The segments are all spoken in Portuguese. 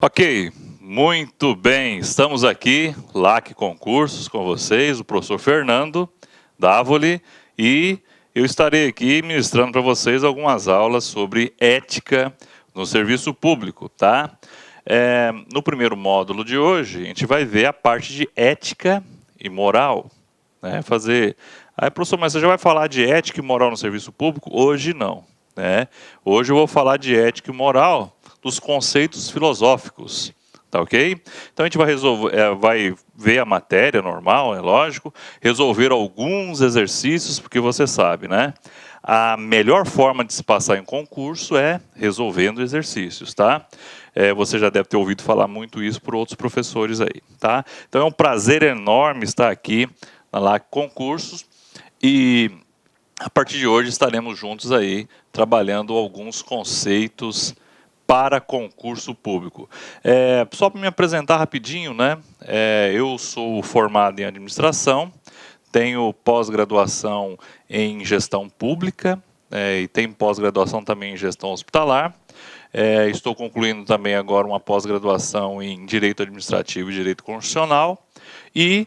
Ok, muito bem. Estamos aqui, LAC Concursos, com vocês, o professor Fernando Dávoli, e eu estarei aqui ministrando para vocês algumas aulas sobre ética no serviço público, tá? No primeiro módulo de hoje, a gente vai ver a parte de ética e moral, né? Aí, professor, mas você já vai falar de ética e moral no serviço público? Hoje não, né? Hoje eu vou falar de ética e moral dos conceitos filosóficos, tá ok? Então a gente vai ver a matéria normal, é lógico, resolver alguns exercícios, porque você sabe, né? A melhor forma de se passar em concurso é resolvendo exercícios, tá? Você já deve ter ouvido falar muito isso por outros professores aí, tá? Então é um prazer enorme estar aqui na LAC Concursos e a partir de hoje estaremos juntos aí trabalhando alguns conceitos para concurso público. Só para me apresentar rapidinho, né? Eu sou formado em administração, tenho pós-graduação em gestão pública e tenho pós-graduação também em gestão hospitalar. Estou concluindo também agora uma pós-graduação em direito administrativo e direito constitucional e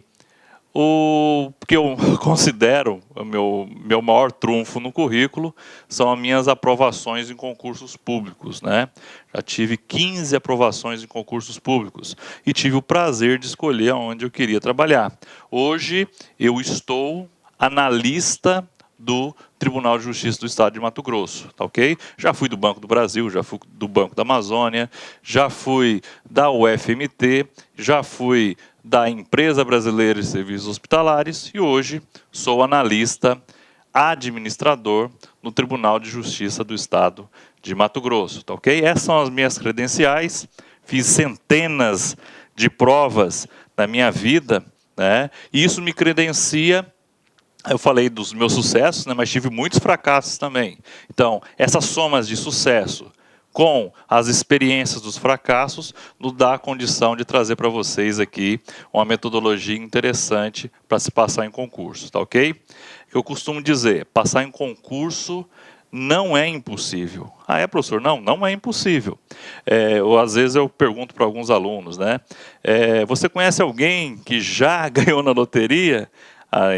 o que eu considero o meu maior trunfo no currículo são as minhas aprovações em concursos públicos, né? Já tive 15 aprovações em concursos públicos e tive o prazer de escolher onde eu queria trabalhar. Hoje eu estou analista do Tribunal de Justiça do Estado de Mato Grosso, tá ok? Já fui do Banco do Brasil, já fui do Banco da Amazônia, já fui da UFMT, já fui da Empresa Brasileira de Serviços Hospitalares e hoje sou analista administrador no Tribunal de Justiça do Estado de Mato Grosso, tá ok? Essas são as minhas credenciais, fiz centenas de provas na minha vida, né? E isso me credencia. Eu falei dos meus sucessos, né, mas tive muitos fracassos também. Então, essas somas de sucesso com as experiências dos fracassos nos dá a condição de trazer para vocês aqui uma metodologia interessante para se passar em concurso, tá ok? Eu costumo dizer, passar em concurso não é impossível. Ah, é, professor? Não, não é impossível. Às vezes eu pergunto para alguns alunos, né? Você conhece alguém que já ganhou na loteria?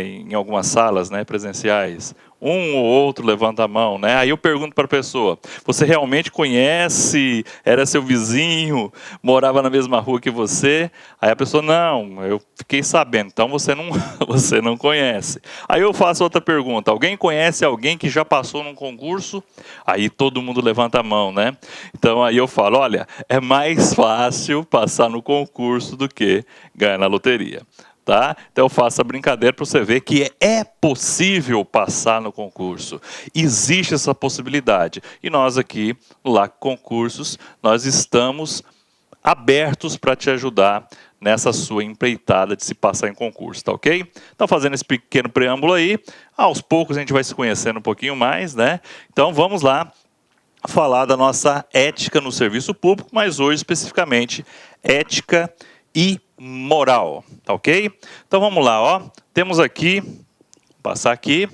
Em algumas salas, né, presenciais, um ou outro levanta a mão, né? Aí eu pergunto para a pessoa: você realmente conhece? Era seu vizinho? Morava na mesma rua que você? Aí a pessoa: não, eu fiquei sabendo. Então você não, você não conhece. Aí eu faço outra pergunta: alguém conhece alguém que já passou num concurso? Aí todo mundo levanta a mão, né? Então aí eu falo: olha, é mais fácil passar no concurso do que ganhar na loteria. Tá? Então eu faço a brincadeira para você ver que é possível passar no concurso. Existe essa possibilidade. E nós aqui, no LAC Concursos, nós estamos abertos para te ajudar nessa sua empreitada de se passar em concurso, tá ok? Então, fazendo esse pequeno preâmbulo aí, aos poucos a gente vai se conhecendo um pouquinho mais, né? Então, vamos lá falar da nossa ética no serviço público, mas hoje especificamente ética e moral, tá ok? Então vamos lá, ó. Temos aqui, vou passar aqui,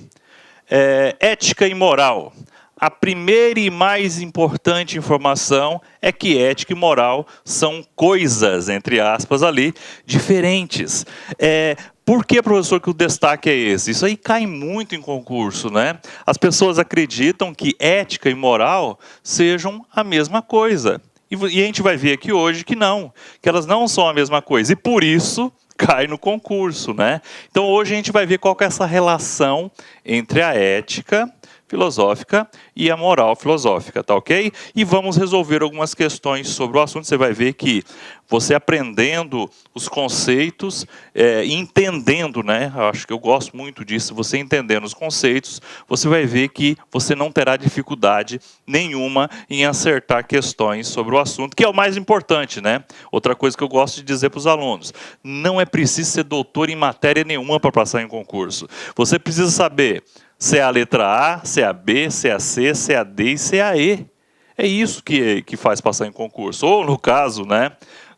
ética e moral. A primeira e mais importante informação é que ética e moral são coisas, entre aspas ali, diferentes. Por que, professor, que o destaque é esse? Isso aí cai muito em concurso, né? As pessoas acreditam que ética e moral sejam a mesma coisa. E a gente vai ver aqui hoje que não, que elas não são a mesma coisa. E por isso cai no concurso, né? Então hoje a gente vai ver qual que é essa relação entre a ética filosófica e a moral filosófica, tá ok? E vamos resolver algumas questões sobre o assunto. Você vai ver que você aprendendo os conceitos, entendendo, né? Acho que eu gosto muito disso. Você entendendo os conceitos, você vai ver que você não terá dificuldade nenhuma em acertar questões sobre o assunto, que é o mais importante, né? Outra coisa que eu gosto de dizer para os alunos: não é preciso ser doutor em matéria nenhuma para passar em concurso. Você precisa saber se é a letra A, se é a B, se é a C, se é a D e se é a E. É isso que faz passar em concurso. Ou, no caso, né,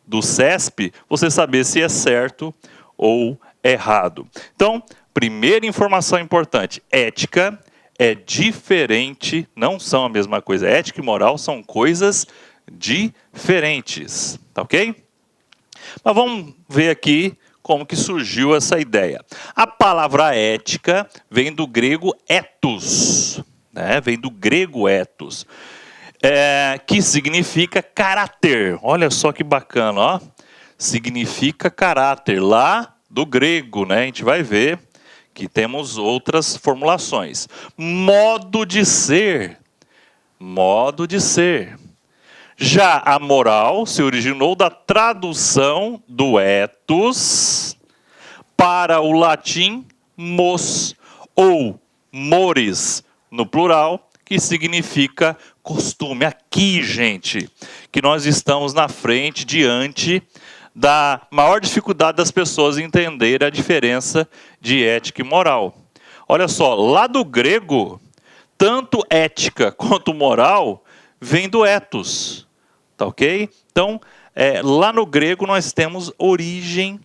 do CESP, você saber se é certo ou errado. Então, primeira informação importante: ética é diferente, não são a mesma coisa. Ética e moral são coisas diferentes, tá ok? Mas vamos ver aqui como que surgiu essa ideia. A palavra ética vem do grego ethos, né? Vem do grego ethos, que significa caráter. Olha só que bacana, ó. Significa caráter, lá do grego, né? A gente vai ver que temos outras formulações. Modo de ser. Modo de ser. Já a moral se originou da tradução do ethos para o latim mos, ou mores, no plural, que significa costume. Aqui, gente, que nós estamos na frente, diante da maior dificuldade das pessoas entenderem a diferença de ética e moral. Olha só, lá do grego, tanto ética quanto moral vem do ethos, tá ok? Então, lá no grego nós temos origem,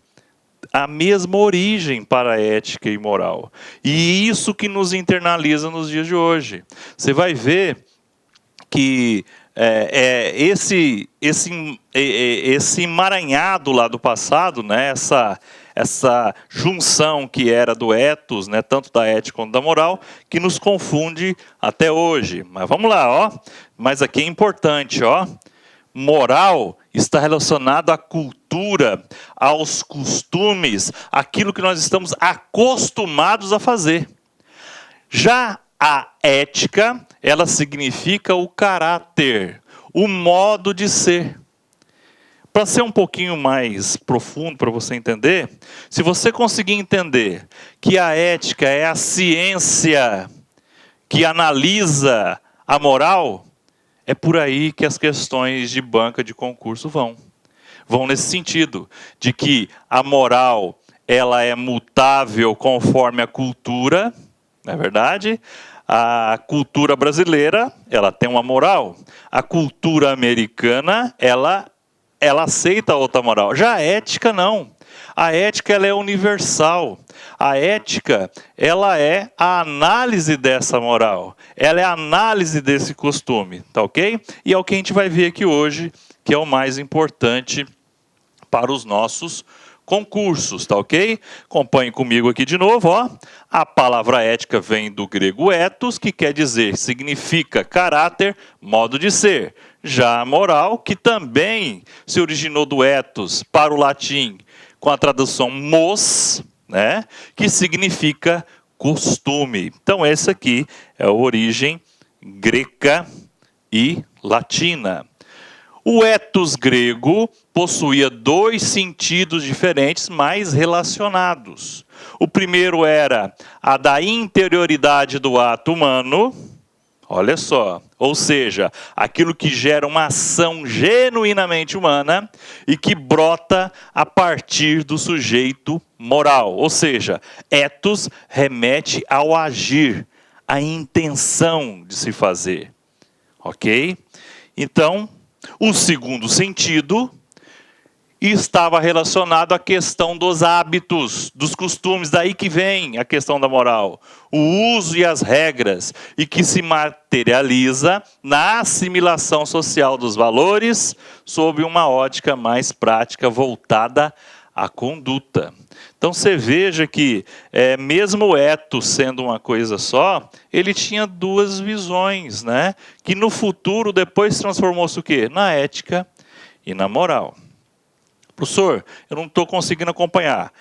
a mesma origem para ética e moral. E isso que nos internaliza nos dias de hoje. Você vai ver que esse emaranhado lá do passado, né, essa junção que era do ethos, né, tanto da ética quanto da moral, que nos confunde até hoje. Mas vamos lá, ó. Mas aqui é importante, ó. Moral está relacionado à cultura, aos costumes, aquilo que nós estamos acostumados a fazer. Já a ética, ela significa o caráter, o modo de ser. Para ser um pouquinho mais profundo, para você entender, se você conseguir entender que a ética é a ciência que analisa a moral, é por aí que as questões de banca de concurso vão. Vão nesse sentido, de que a moral ela é mutável conforme a cultura, não é verdade? A cultura brasileira, ela tem uma moral. A cultura americana, ela aceita outra moral. Já a ética, não. A ética, ela é universal. A ética, ela é a análise dessa moral. Ela é a análise desse costume, tá ok? E é o que a gente vai ver aqui hoje, que é o mais importante para os nossos concursos, tá ok? Acompanhe comigo aqui de novo, ó. A palavra ética vem do grego ethos, que quer dizer, significa caráter, modo de ser. Já a moral, que também se originou do ethos para o latim, com a tradução mos, né? Que significa costume. Então, essa aqui é a origem greca e latina. O ethos grego possuía dois sentidos diferentes, mas relacionados. O primeiro era a da interioridade do ato humano, olha só, ou seja, aquilo que gera uma ação genuinamente humana e que brota a partir do sujeito moral. Ou seja, ethos remete ao agir, à intenção de se fazer. Ok? Então, o segundo sentido estava relacionado à questão dos hábitos, dos costumes, daí que vem a questão da moral. O uso e as regras, e que se materializa na assimilação social dos valores, sob uma ótica mais prática voltada à conduta. Então você veja que, mesmo o ethos sendo uma coisa só, ele tinha duas visões, né? Que no futuro depois transformou-se o quê? Na ética e na moral. Professor, eu não estou conseguindo acompanhar.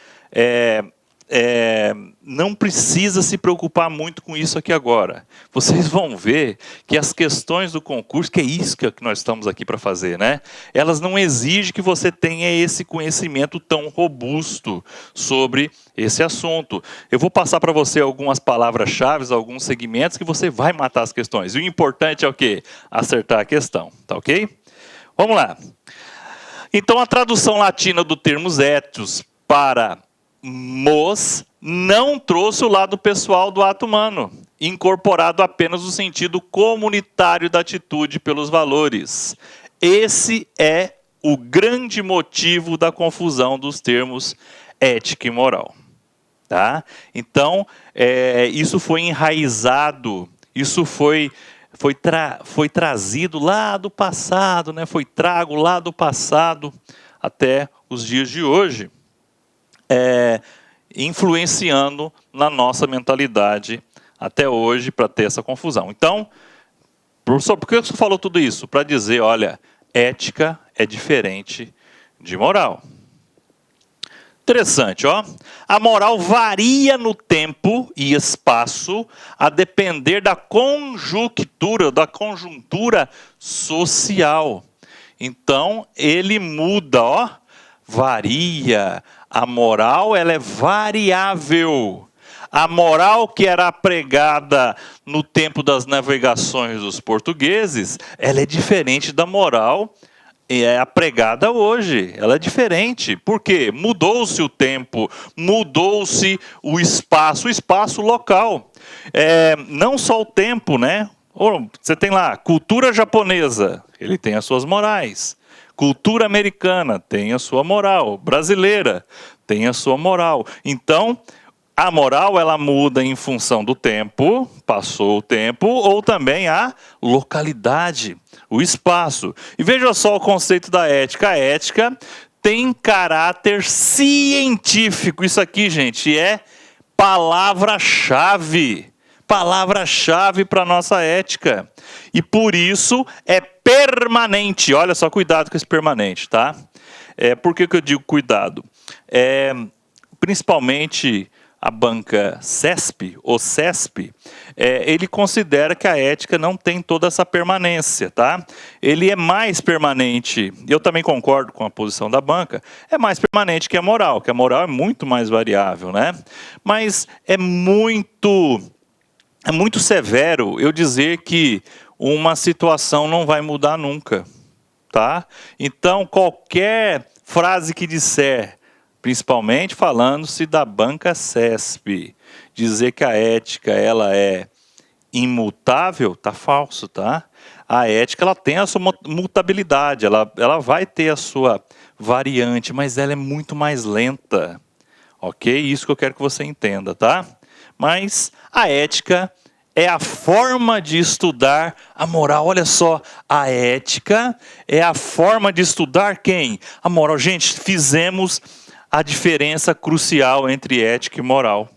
Não precisa se preocupar muito com isso aqui agora. Vocês vão ver que as questões do concurso, que é isso que nós estamos aqui para fazer, né? Elas não exigem que você tenha esse conhecimento tão robusto sobre esse assunto. Eu vou passar para você algumas palavras-chave, alguns segmentos que você vai matar as questões. E o importante é o quê? Acertar a questão, tá ok? Vamos lá. Então, a tradução latina do termo ethos para mos não trouxe o lado pessoal do ato humano, incorporado apenas o sentido comunitário da atitude pelos valores. Esse é o grande motivo da confusão dos termos ética e moral. Tá? Então, isso foi enraizado, isso foi foi trazido lá do passado, né? Foi trago lá do passado até os dias de hoje, influenciando na nossa mentalidade até hoje para ter essa confusão. Então, professor, por que você falou tudo isso? Para dizer, olha, ética é diferente de moral. Interessante, ó. A moral varia no tempo e espaço a depender da conjuntura social. Então, ele muda, ó, varia. A moral, ela é variável. A moral que era pregada no tempo das navegações dos portugueses, ela é diferente da moral pregada hoje. Ela é diferente. Por quê? Mudou-se o tempo, mudou-se o espaço local. Não só o tempo, né? Você tem lá, cultura japonesa, ele tem as suas morais. Cultura americana tem a sua moral. Brasileira tem a sua moral. Então, a moral, ela muda em função do tempo, passou o tempo, ou também a localidade, o espaço. E veja só o conceito da ética. A ética tem caráter científico. Isso aqui, gente, é palavra-chave. Palavra-chave para a nossa ética. E por isso é permanente. Olha só, cuidado com esse permanente, tá? Por que eu digo cuidado? Principalmente a banca CESP, ou CESP, ele considera que a ética não tem toda essa permanência, tá? Ele é mais permanente, eu também concordo com a posição da banca, é mais permanente que a moral é muito mais variável, né? Mas é muito severo eu dizer que uma situação não vai mudar nunca, tá? Então, qualquer frase que disser, principalmente falando-se da banca CESP, dizer que a ética ela é imutável, tá falso, tá? A ética ela tem a sua mutabilidade, ela vai ter a sua variante, mas ela é muito mais lenta, ok? Isso que eu quero que você entenda, tá? Mas a ética é a forma de estudar a moral. Olha só, a ética é a forma de estudar quem? A moral. Gente, fizemos a diferença crucial entre ética e moral.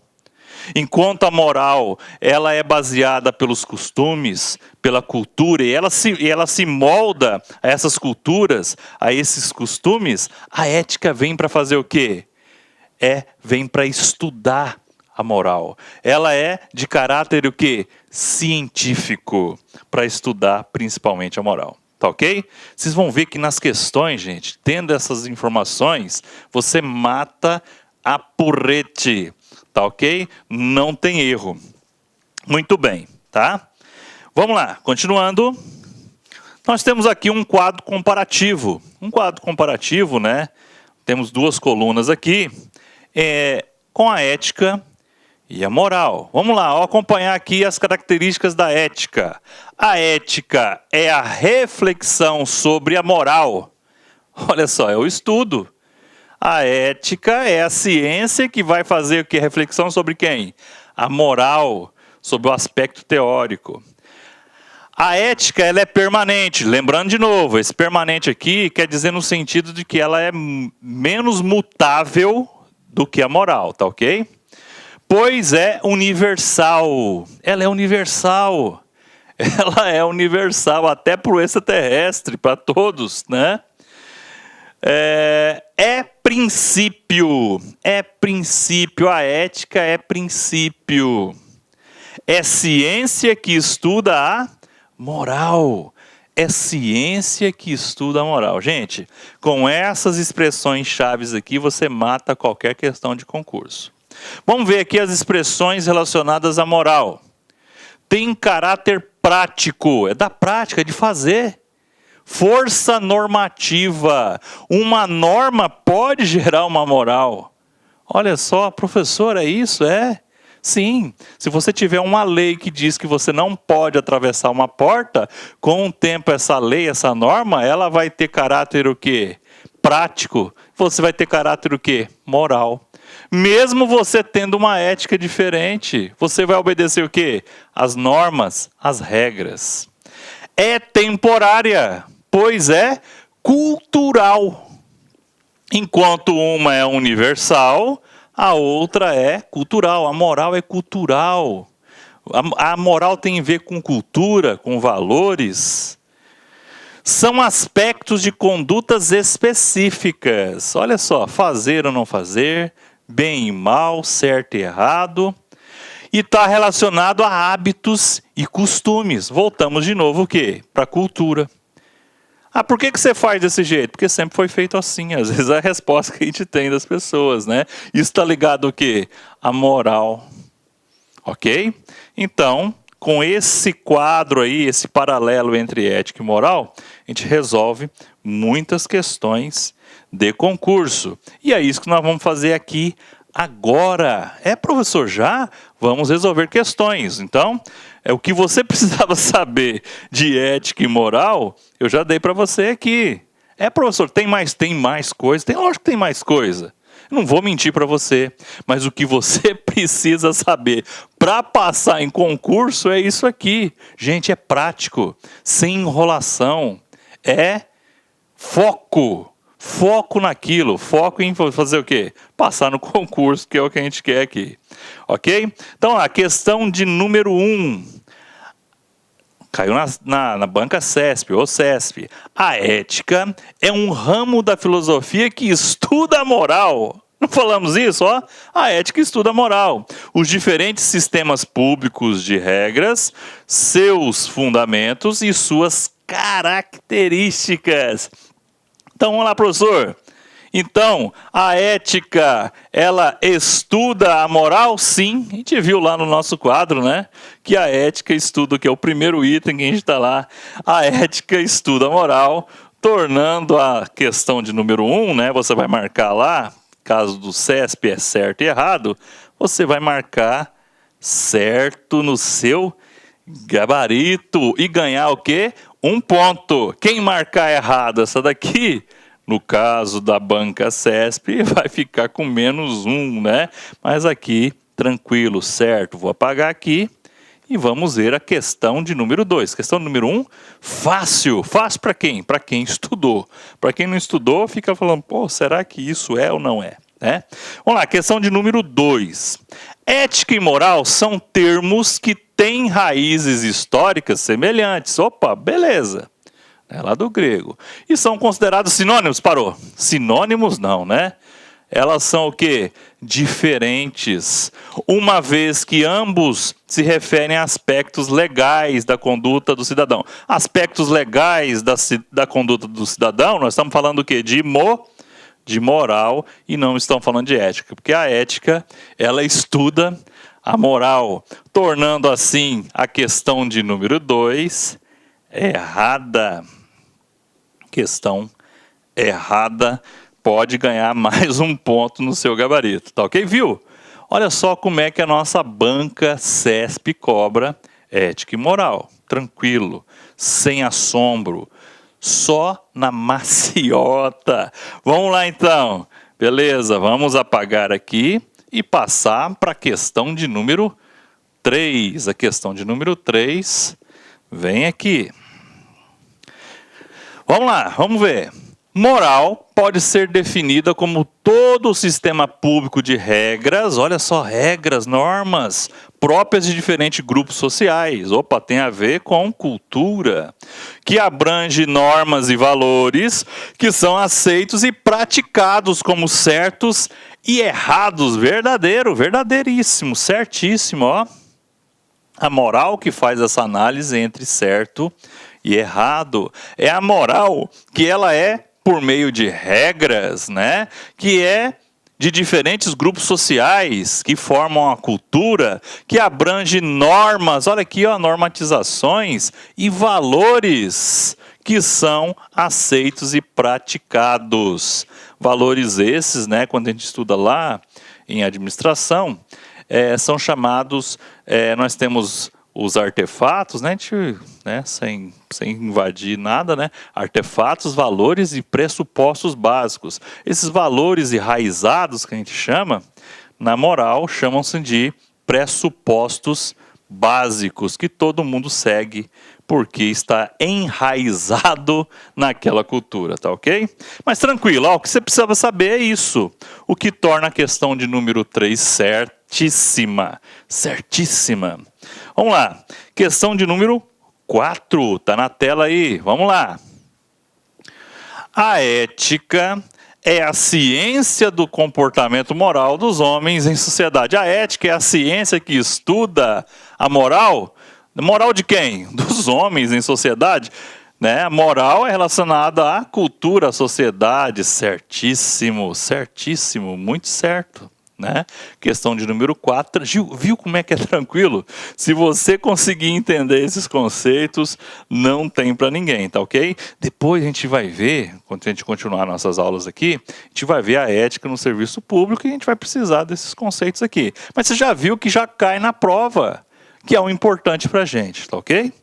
Enquanto a moral ela é baseada pelos costumes, pela cultura, e ela se molda a essas culturas, a esses costumes, a ética vem para fazer o quê? Vem para estudar a moral. Ela é de caráter o quê? Científico, para estudar principalmente a moral. Tá ok? Vocês vão ver que nas questões, gente, tendo essas informações, você mata a porrete. Tá ok? Não tem erro. Muito bem, tá? Vamos lá, continuando. Nós temos aqui um quadro comparativo. Um quadro comparativo, né? Temos duas colunas aqui, com a ética e a moral. Vamos lá, vou acompanhar aqui as características da ética. A ética é a reflexão sobre a moral. Olha só, é o estudo. A ética é a ciência que vai fazer o que? Reflexão sobre quem? A moral, sobre o aspecto teórico. A ética ela é permanente. Lembrando de novo, esse permanente aqui quer dizer no sentido de que ela é menos mutável do que a moral, tá ok? Pois é universal. Ela é universal. Ela é universal até para o extraterrestre, para todos, né? Princípio. É princípio. A ética é princípio. É ciência que estuda a moral. É ciência que estuda a moral. Gente, com essas expressões chaves aqui, você mata qualquer questão de concurso. Vamos ver aqui as expressões relacionadas à moral. Tem caráter prático, é da prática, é de fazer. Força normativa. Uma norma pode gerar uma moral. Olha só, professor, é isso? Sim. Se você tiver uma lei que diz que você não pode atravessar uma porta, com o tempo essa lei, essa norma, ela vai ter caráter o quê? Prático. Você vai ter caráter o quê? Moral. Mesmo você tendo uma ética diferente, você vai obedecer o quê? As normas, as regras. é temporária, pois é cultural. Enquanto uma é universal, a outra é cultural. A moral é cultural. A moral tem a ver com cultura, com valores. São aspectos de condutas específicas. Olha só, fazer ou não fazer, bem e mal, certo e errado. E está relacionado a hábitos e costumes. Voltamos de novo o quê? Para a cultura. Ah, por que você faz desse jeito? Porque sempre foi feito assim. Às vezes é a resposta que a gente tem das pessoas, né? Isso está ligado ao quê? A moral. Ok? Então, com esse quadro aí, esse paralelo entre ética e moral, a gente resolve muitas questões de concurso. E é isso que nós vamos fazer aqui agora. Professor, já vamos resolver questões. Então, o que você precisava saber de ética e moral, eu já dei para você aqui. Professor, tem mais coisa? Lógico que tem mais coisa. Não vou mentir para você, mas o que você precisa saber para passar em concurso é isso aqui. Gente, é prático, sem enrolação, é foco. Foco naquilo, foco em fazer o quê? Passar no concurso, que é o que a gente quer aqui. Ok? Então, a questão de número 1. Caiu na banca CESP ou CESP. A ética é um ramo da filosofia que estuda a moral. Não falamos isso? Ó? A ética estuda a moral. Os diferentes sistemas públicos de regras, seus fundamentos e suas características. Então, vamos lá, professor. Então, a ética, ela estuda a moral? Sim. A gente viu lá no nosso quadro, né? Que a ética estuda, que é o primeiro item que a gente está lá. A ética estuda a moral, tornando a questão de número 1, né? Você vai marcar lá, caso do CESP é certo e errado, você vai marcar certo no seu gabarito e ganhar o quê? 1 ponto. Quem marcar errado essa daqui, no caso da banca CESP, vai ficar com -1, né? Mas aqui, tranquilo, certo. Vou apagar aqui e vamos ver a questão de número 2. Questão número 1, fácil. Fácil para quem? Para quem estudou. Para quem não estudou, fica falando, pô, será que isso é ou não é? Né? Vamos lá, questão de número 2. Ética e moral são termos que têm raízes históricas semelhantes. Opa, beleza. É lá do grego. E são considerados sinônimos? Parou. Sinônimos não, né? Elas são o quê? Diferentes. Uma vez que ambos se referem a aspectos legais da conduta do cidadão. Aspectos legais da conduta do cidadão, nós estamos falando o quê? De moral e não estamos falando de ética. Porque a ética, ela estuda a moral, tornando assim a questão de número 2 errada. Questão errada, pode ganhar mais 1 ponto no seu gabarito, tá ok? Viu? Olha só como é que a nossa banca CESP cobra ética e moral. Tranquilo, sem assombro, só na maciota. Vamos lá então. Beleza, vamos apagar aqui e passar para a questão de número 3. A questão de número 3 vem aqui. Vamos lá, vamos ver. Moral pode ser definida como todo o sistema público de regras, olha só, regras, normas, próprias de diferentes grupos sociais. Opa, tem a ver com cultura, que abrange normas e valores que são aceitos e praticados como certos e errados. Verdadeiro, verdadeiríssimo, certíssimo, ó. A moral que faz essa análise entre certo e errado. É a moral que ela é por meio de regras, né? Que é de diferentes grupos sociais que formam a cultura, que abrange normas, olha aqui, ó, normatizações e valores que são aceitos e praticados. Valores esses, né, quando a gente estuda lá em administração, são chamados, nós temos os artefatos, né, a gente, né, sem invadir nada, né, artefatos, valores e pressupostos básicos. Esses valores enraizados que a gente chama, na moral, chamam-se de pressupostos básicos que todo mundo segue porque está enraizado naquela cultura, tá ok? Mas tranquilo, ó, o que você precisa saber é isso. O que torna a questão de número 3 certíssima. Certíssima. Vamos lá. Questão de número 4. Tá na tela aí. Vamos lá. A ética é a ciência do comportamento moral dos homens em sociedade. A ética é a ciência que estuda a moral. Moral de quem? Dos homens em sociedade. Né? A moral é relacionada à cultura, à sociedade. Certíssimo, certíssimo, muito certo. Né? Questão de número 4. Viu como é que é tranquilo? Se você conseguir entender esses conceitos, não tem para ninguém, tá ok? Depois a gente vai ver, quando a gente continuar nossas aulas aqui, a gente vai ver a ética no serviço público e a gente vai precisar desses conceitos aqui. Mas você já viu que já cai na prova, que é o importante para a gente, tá ok?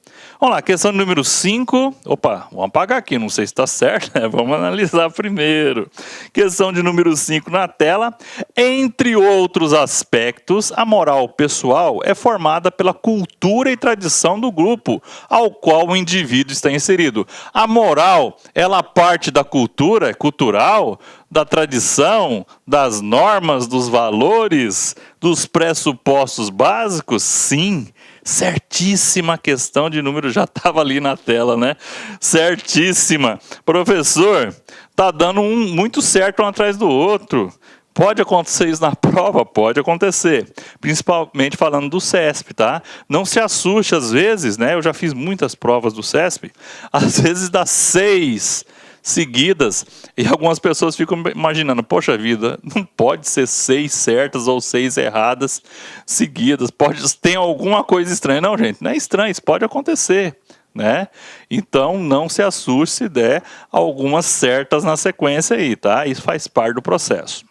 Vamos lá, questão número 5. Opa, vamos apagar aqui, não sei se está certo, né? Vamos analisar primeiro. Questão de número 5 na tela. Entre outros aspectos, a moral pessoal é formada pela cultura e tradição do grupo ao qual o indivíduo está inserido. A moral, ela parte da cultura, é cultural, da tradição, das normas, dos valores, dos pressupostos básicos? Sim. Certíssima, questão de número já estava ali na tela, né? Certíssima. Professor, tá dando um muito certo um atrás do outro. Pode acontecer isso na prova? Pode acontecer. Principalmente falando do CESP, tá? Não se assuste às vezes, né? Eu já fiz muitas provas do CESP. Às vezes dá 6 seguidas, e algumas pessoas ficam imaginando, poxa vida, não pode ser 6 certas ou 6 erradas seguidas, tem alguma coisa estranha. Não, gente, não é estranho, isso pode acontecer, né? Então não se assuste se der algumas certas na sequência aí, tá? Isso faz parte do processo.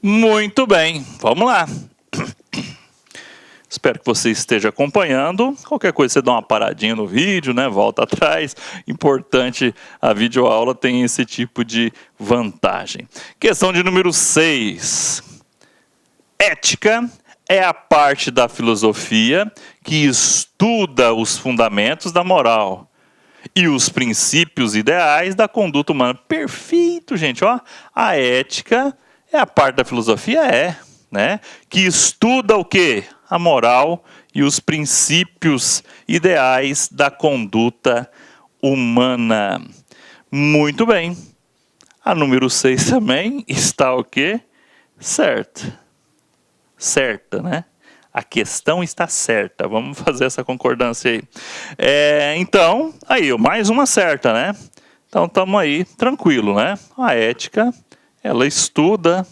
Muito bem, vamos lá. Espero que você esteja acompanhando. Qualquer coisa, você dá uma paradinha no vídeo, né? Volta atrás. Importante, a videoaula tem esse tipo de vantagem. Questão de número 6. Ética é a parte da filosofia que estuda os fundamentos da moral e os princípios ideais da conduta humana. Perfeito, gente. Ó, a ética é a parte da filosofia, né? Que estuda o quê? A moral e os princípios ideais da conduta humana. Muito bem. A número 6 também está o quê? Certo. Certa, né? A questão está certa. Vamos fazer essa concordância aí. Então, aí, mais uma certa, né? Então, estamos aí, tranquilo, né? A ética, ela estuda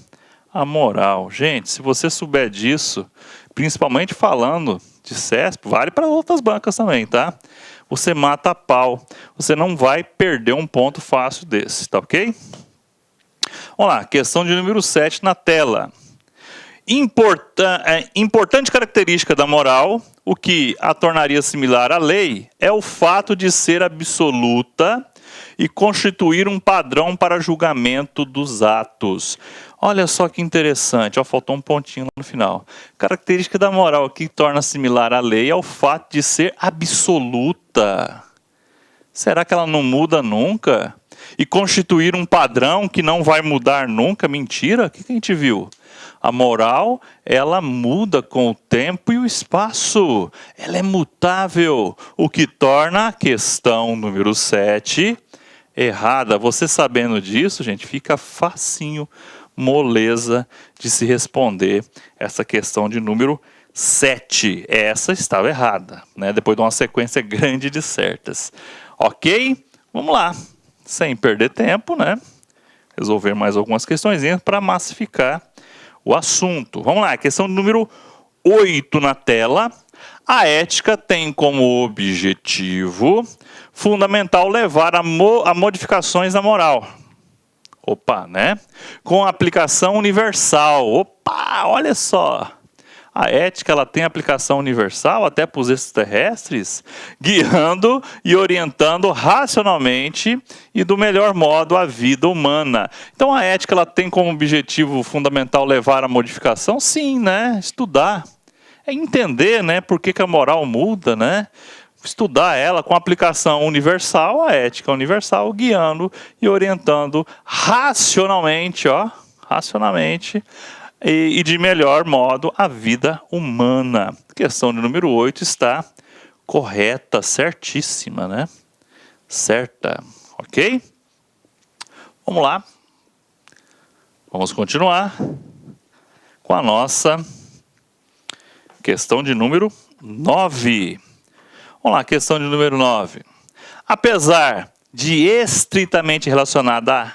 a moral. Gente, se você souber disso, principalmente falando de CESP, vale para outras bancas também, tá? Você mata a pau. Você não vai perder um ponto fácil desse, tá ok? Vamos lá, questão de número 7 na tela. Importante característica da moral, o que a tornaria similar à lei, é o fato de ser absoluta e constituir um padrão para julgamento dos atos. Olha só que interessante, ó, faltou um pontinho no final. Característica da moral que torna similar à lei é o fato de ser absoluta. Será que ela não muda nunca? E constituir um padrão que não vai mudar nunca? Mentira? O que a gente viu? A moral, ela muda com o tempo e o espaço. Ela é mutável, o que torna a questão número 7 errada. Você sabendo disso, gente, fica facinho, moleza de se responder essa questão de número 7. Essa estava errada, né? Depois de uma sequência grande de certas. Ok? Vamos lá. Sem perder tempo, né? Resolver mais algumas questõezinhas para massificar o assunto. Vamos lá, questão número 8 na tela. A ética tem como objetivo fundamental levar a modificações na moral. Opa, né? Com aplicação universal. Opa, olha só. A ética, ela tem aplicação universal até para os extraterrestres, guiando e orientando racionalmente e do melhor modo a vida humana. Então a ética, ela tem como objetivo fundamental levar a modificação? Sim, né? Estudar. é entender, né, por que a moral muda, né? Estudar ela com aplicação universal, a ética universal, guiando e orientando racionalmente, racionalmente e de melhor modo a vida humana. Questão de número 8 está correta, certíssima, né? Certa, ok? Vamos lá. Vamos continuar com a nossa questão de número 9. Vamos lá, questão de número 9. Apesar de estritamente relacionadas,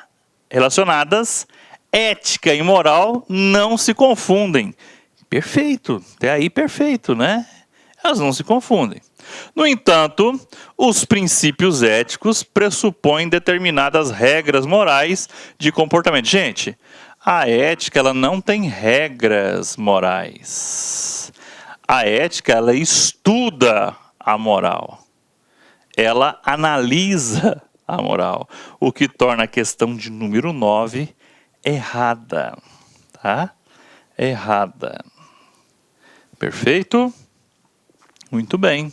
ética e moral não se confundem. Perfeito, até aí perfeito, né? Elas não se confundem. No entanto, os princípios éticos pressupõem determinadas regras morais de comportamento. Gente, a ética ela não tem regras morais. A ética ela estuda a moral. Ela analisa a moral, o que torna a questão de número 9 errada, tá? Errada. Perfeito? Muito bem.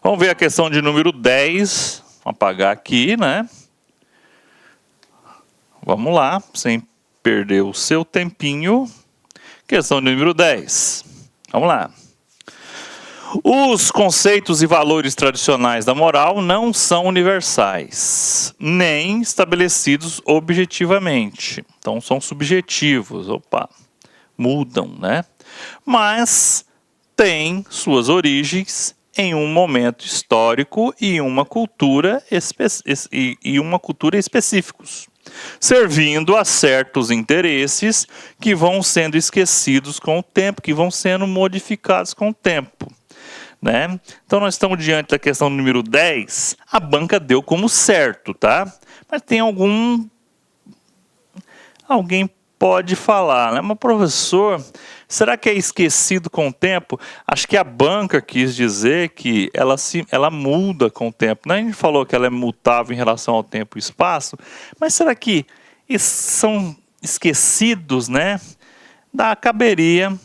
Vamos ver a questão de número 10. Vou apagar aqui, né? Vamos lá, sem perder o seu tempinho. Questão de número 10. Vamos lá. Os conceitos e valores tradicionais da moral não são universais, nem estabelecidos objetivamente. Então, são subjetivos. Mudam, né? Mas têm suas origens em um momento histórico e uma cultura específicos, servindo a certos interesses que vão sendo esquecidos com o tempo, que vão sendo modificados com o tempo. Né? Então nós estamos diante da questão número 10, a banca deu como certo, tá? Mas tem alguém pode falar, né? Mas professor, será que é esquecido com o tempo? Acho que a banca quis dizer que ela muda com o tempo. Não, a gente falou que ela é mutável em relação ao tempo e espaço, mas será que são esquecidos, né? Caberia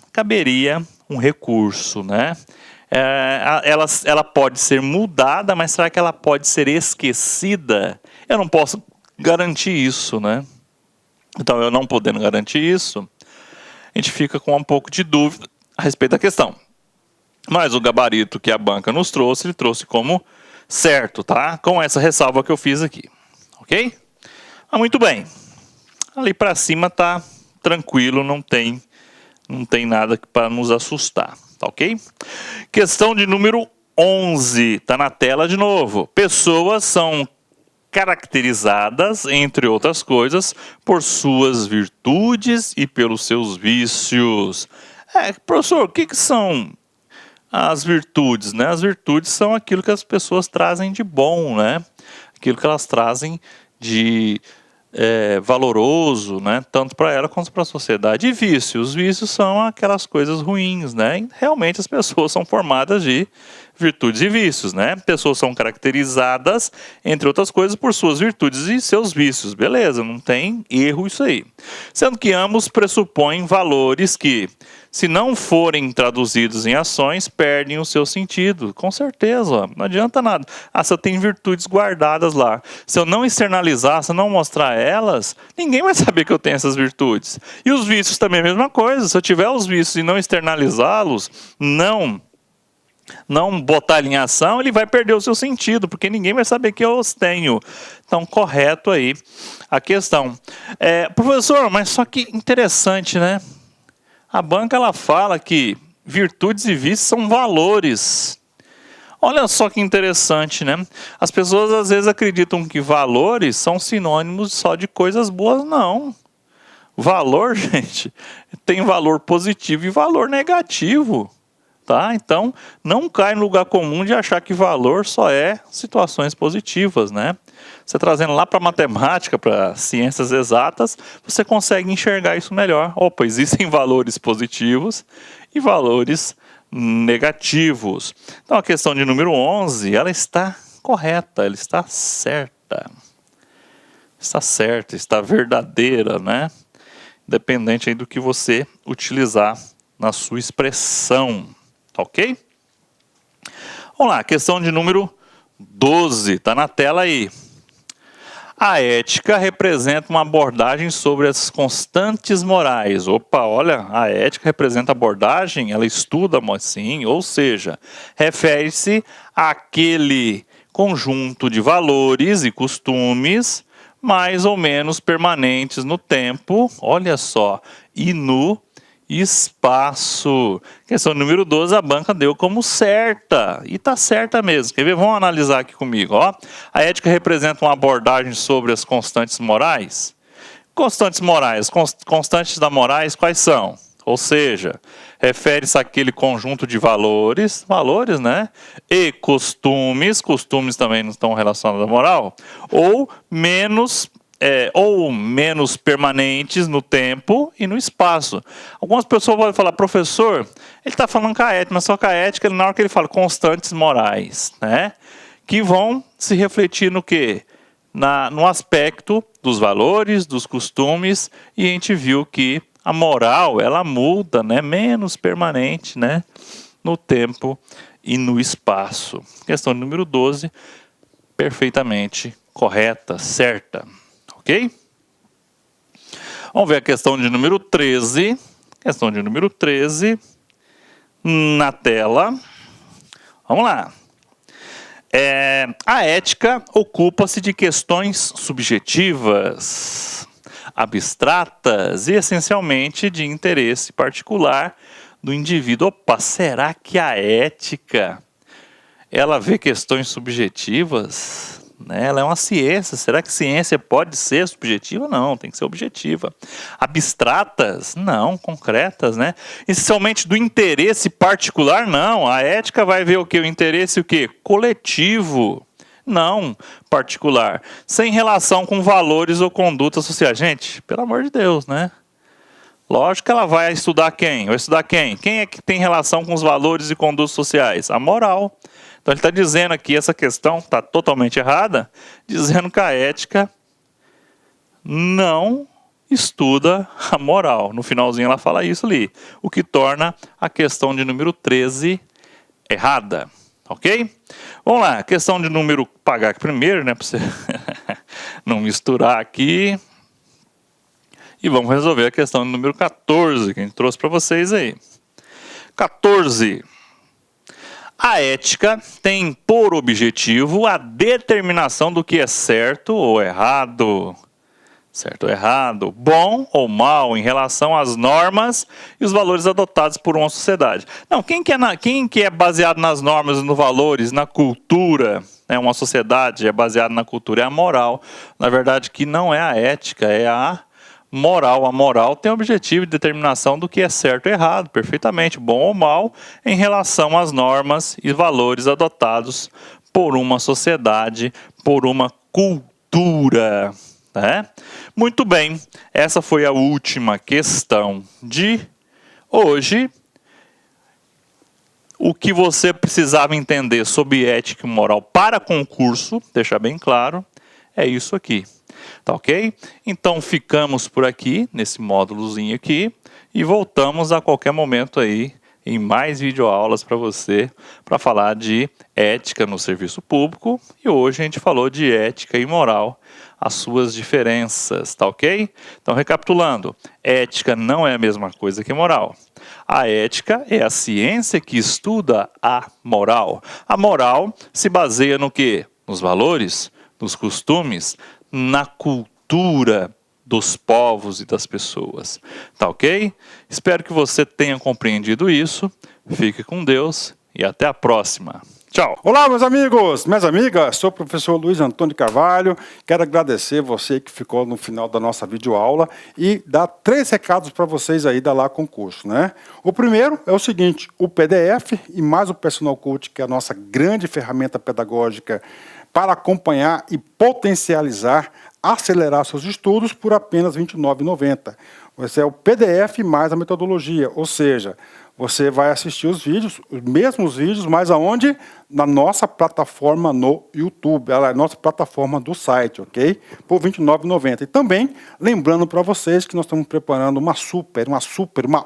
um recurso, né? Ela pode ser mudada, mas será que ela pode ser esquecida? Eu não posso garantir isso, né? Então, eu não podendo garantir isso, a gente fica com um pouco de dúvida a respeito da questão. Mas o gabarito que a banca nos trouxe, ele trouxe como certo, tá? Com essa ressalva que eu fiz aqui, ok? Muito bem. Ali para cima tá tranquilo, não tem nada para nos assustar. Tá ok? Questão de número 11. Está na tela de novo. Pessoas são caracterizadas, entre outras coisas, por suas virtudes e pelos seus vícios. Professor, o que são as virtudes? Né? As virtudes são aquilo que as pessoas trazem de bom, né? Aquilo que elas trazem de valoroso, né? Tanto para ela quanto para a sociedade. E vícios. Os vícios são aquelas coisas ruins, né? E realmente as pessoas são formadas de virtudes e vícios, né? Pessoas são caracterizadas, entre outras coisas, por suas virtudes e seus vícios. Beleza, não tem erro isso aí. Sendo que ambos pressupõem valores que, se não forem traduzidos em ações, perdem o seu sentido. Com certeza, não adianta nada. Se eu tenho virtudes guardadas lá, se eu não externalizar, se eu não mostrar elas, ninguém vai saber que eu tenho essas virtudes. E os vícios também é a mesma coisa. Se eu tiver os vícios e não externalizá-los, não botar ele em ação, ele vai perder o seu sentido, porque ninguém vai saber que eu os tenho. Então, correto aí a questão. Professor, mas só que interessante, né? A banca ela fala que virtudes e vícios são valores. Olha só que interessante, né? As pessoas às vezes acreditam que valores são sinônimos só de coisas boas. Não. Valor, gente, tem valor positivo e valor negativo. Tá? Então, não cai no lugar comum de achar que valor só é situações positivas, né? Você trazendo lá para matemática, para ciências exatas, você consegue enxergar isso melhor. Existem valores positivos e valores negativos. Então, a questão de número 11, ela está correta, ela está certa. Está certa, está verdadeira, né? Independente aí do que você utilizar na sua expressão. tá ok? Vamos lá, questão de número 12, está na tela aí. A ética representa uma abordagem sobre as constantes morais. Opa, olha, a ética representa abordagem, ela estuda assim, ou seja, refere-se àquele conjunto de valores e costumes mais ou menos permanentes no tempo, olha só, e no espaço. Questão número 12, a banca deu como certa. E está certa mesmo. Quer ver? Vamos analisar aqui comigo. Ó. A ética representa uma abordagem sobre as constantes morais. Constantes morais. Constantes da morais quais são? Ou seja, refere-se àquele conjunto de valores, né? E costumes também não estão relacionados à moral, ou menos permanentes no tempo e no espaço. Algumas pessoas podem falar, professor, ele está falando com a ética, mas só que a ética, na hora que ele fala constantes morais, né? Que vão se refletir no quê? No aspecto dos valores, dos costumes, e a gente viu que a moral, ela muda, né? Menos permanente, né? No tempo e no espaço. Questão número 12, perfeitamente correta, certa. Ok? Vamos ver a questão de número 13. Questão de número 13 na tela. Vamos lá. A ética ocupa-se de questões subjetivas, abstratas e essencialmente de interesse particular do indivíduo. Opa, será que a ética ela vê questões subjetivas? Ela é uma ciência. Será que ciência pode ser subjetiva? Não, tem que ser objetiva. Abstratas? Não, concretas, né? Essencialmente do interesse particular? Não. A ética vai ver o quê? O interesse o quê? Coletivo. Não particular. Sem relação com valores ou condutas sociais. Gente, pelo amor de Deus, né? Lógico que ela vai estudar quem? Vai estudar quem? Quem é que tem relação com os valores e condutas sociais? A moral. Então ele está dizendo aqui, essa questão está totalmente errada, dizendo que a ética não estuda a moral. No finalzinho ela fala isso ali, o que torna a questão de número 13 errada. Ok? Vamos lá, questão de número, pagar aqui primeiro, né, para você não misturar aqui. E vamos resolver a questão de número 14, que a gente trouxe para vocês aí. 14. A ética tem por objetivo a determinação do que é certo ou errado. Certo ou errado, bom ou mal em relação às normas e os valores adotados por uma sociedade. Não, quem que é baseado nas normas e nos valores, na cultura, né? Uma sociedade é baseada na cultura, é a moral. Na verdade, que não é a ética, é a moral. A moral tem o objetivo de determinação do que é certo ou errado, perfeitamente, bom ou mal, em relação às normas e valores adotados por uma sociedade, por uma cultura. Né? Muito bem, essa foi a última questão de hoje. O que você precisava entender sobre ética e moral para concurso, deixar bem claro, é isso aqui. Tá ok? Então ficamos por aqui, nesse módulozinho aqui, e voltamos a qualquer momento aí, em mais videoaulas para você, para falar de ética no serviço público, e hoje a gente falou de ética e moral, as suas diferenças, tá ok? Então recapitulando, ética não é a mesma coisa que moral. A ética é a ciência que estuda a moral. A moral se baseia no quê? Nos valores, nos costumes, na cultura dos povos e das pessoas. Tá ok? Espero que você tenha compreendido isso. Fique com Deus e até a próxima. Tchau. Olá, meus amigos, minhas amigas. Sou o professor Luiz Antônio Carvalho. Quero agradecer você que ficou no final da nossa videoaula e dar 3 recados para vocês aí da Lá Concurso, né? O primeiro é o seguinte, o PDF e mais o Personal Coach, que é a nossa grande ferramenta pedagógica para acompanhar e potencializar, acelerar seus estudos por apenas R$ 29,90. Esse é o PDF mais a metodologia, ou seja, você vai assistir os vídeos, os mesmos vídeos, mas aonde? Na nossa plataforma no YouTube, ela é a nossa plataforma do site, ok? Por R$ 29,90. E também, lembrando para vocês que nós estamos preparando uma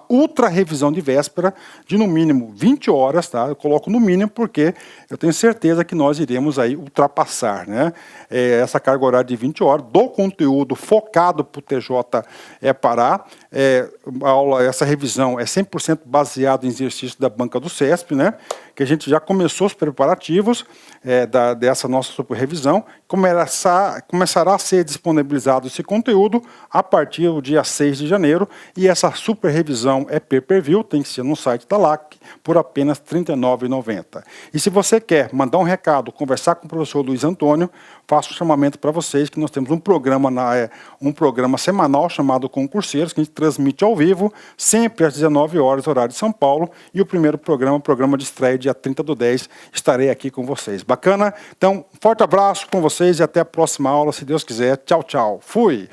ultra revisão de véspera de no mínimo 20 horas, tá? Eu coloco no mínimo porque eu tenho certeza que nós iremos aí ultrapassar, né? Essa carga horária de 20 horas do conteúdo focado para o TJ Pará. Essa revisão é 100% baseado em exercício da banca do CESP, né? Que a gente já começou os preparativos dessa nossa super revisão. Começará a ser disponibilizado esse conteúdo a partir do dia 6 de janeiro. E essa super revisão é pay-per-view, tem que ser no site da LAC, por apenas R$ 39,90. E se você quer mandar um recado, conversar com o professor Luiz Antônio, faço um chamamento para vocês que nós temos um programa semanal chamado Concurseiros, que a gente transmite ao vivo, sempre às 19 horas, horário de São Paulo. E o primeiro programa de estreia, dia 30/10, estarei aqui com vocês. Bacana? Então, forte abraço com vocês e até a próxima aula, se Deus quiser. Tchau, tchau. Fui!